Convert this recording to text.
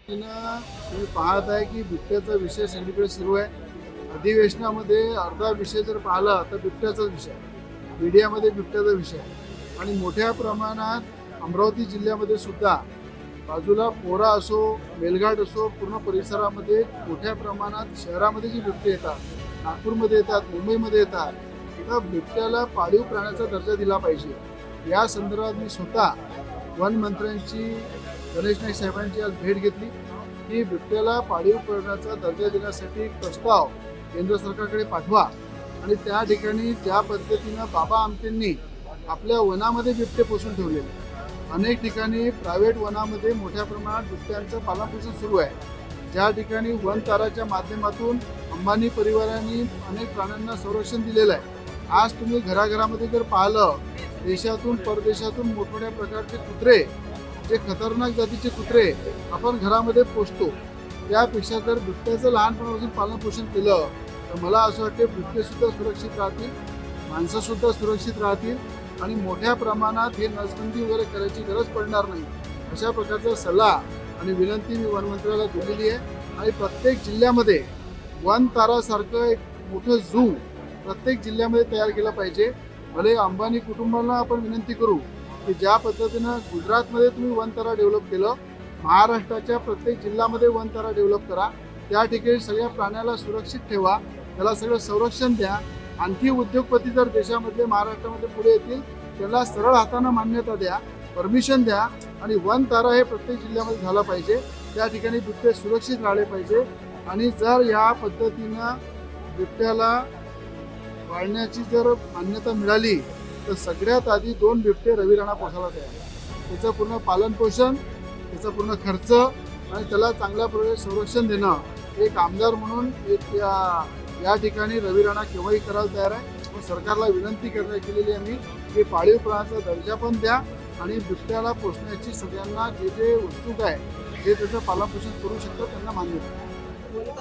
तुम्ही पाहत आहे की बिबट्याचा विषय सगळीकडे सुरू आहे. अधिवेशनामध्ये अर्धा विषय जर पाहिला तर बिबट्याचाच विषय आहे. मीडियामध्ये बिबट्याचा विषय आहे आणि मोठ्या प्रमाणात अमरावती जिल्ह्यामध्ये सुद्धा बाजूला पोरा असो, मेलघाट असो, पूर्ण परिसरामध्ये मोठ्या प्रमाणात शहरामध्ये जी बिबटे येतात, नागपूरमध्ये येतात, मुंबईमध्ये येतात, तर बिबट्याला पाळीव प्राण्याचा दर्जा दिला पाहिजे. या संदर्भात मी स्वतः वन मंत्र्यांची, गणेश नाईक साहेबांची आज भेट घेतली की बिबट्याला पाळीव प्राण्याचा दर्जा देण्यासाठी एक प्रस्ताव केंद्र सरकारकडे पाठवा आणि त्या ठिकाणी ज्या पद्धतीनं बाबा आमटेंनी आपल्या वनामध्ये बिबटे पोसून ठेवलेले, अनेक ठिकाणी प्रायव्हेट वनामध्ये मोठ्या प्रमाणात बिबट्यांचं पालनपोषण सुरू आहे. ज्या ठिकाणी वन ताराच्या माध्यमातून अंबानी परिवारांनी अनेक प्राण्यांना संरक्षण दिलेलं आहे. आज तुम्ही घराघरामध्ये जर पाहिलं, देशातून परदेशातून मोठमोठ्या प्रकारचे कुत्रे, जे खतरनाक जातीचे कुत्रे आपण घरामध्ये पोसतो, त्यापेक्षा जर बिबट्याचं लहानपणापासून पालनपोषण केलं तर मला असं वाटते बिबटेसुद्धा सुरक्षित राहतील, माणसंसुद्धा सुरक्षित राहतील आणि मोठ्या प्रमाणात हे नसबंदी वगैरे करायची गरज पडणार नाही. अशा प्रकारचा सल्ला आणि विनंती मी वनमंत्र्याला दिलेली आहे. आणि प्रत्येक जिल्ह्यामध्ये वन तारासारखं एक मोठं झू प्रत्येक जिल्ह्यामध्ये तयार केलं पाहिजे. भले अंबानी कुटुंबाला आपण विनंती करू की ज्या पद्धतीनं गुजरातमध्ये तुम्ही वनतारा डेव्हलप केलं, महाराष्ट्राच्या प्रत्येक जिल्ह्यामध्ये वनतारा डेव्हलप करा. त्या ठिकाणी सगळ्या प्राण्याला सुरक्षित ठेवा, त्याला सगळं संरक्षण द्या. आणखी उद्योगपती जर देशामधले महाराष्ट्रामध्ये पुढे येतील, त्यांना सरळ हातानं मान्यता द्या, परमिशन द्या आणि वनतारा हे प्रत्येक जिल्ह्यामध्ये झाला पाहिजे. त्या ठिकाणी बिबटे सुरक्षित राहिले पाहिजे. आणि जर या पद्धतीनं बिबट्याला पाळण्याची जर मान्यता मिळाली तर सगळ्यात आधी 2 बिबटे रवी राणा पोसायला तयार. त्याचं पूर्ण पालनपोषण, त्याचा पूर्ण खर्च आणि त्याला चांगल्या प्रकारे संरक्षण देणं, एक आमदार म्हणून एक या ठिकाणी रवी राणा केव्हाही करायला तयार आहे. मग सरकारला विनंती केलेली आहे मी की पाळीव प्राण्याचा दर्जा पण द्या आणि बिबट्याला पोसण्याची सगळ्यांना जे उत्सुक आहे, जे त्याचं पालनपोषण करू शकतात त्यांना मान्यता द्या.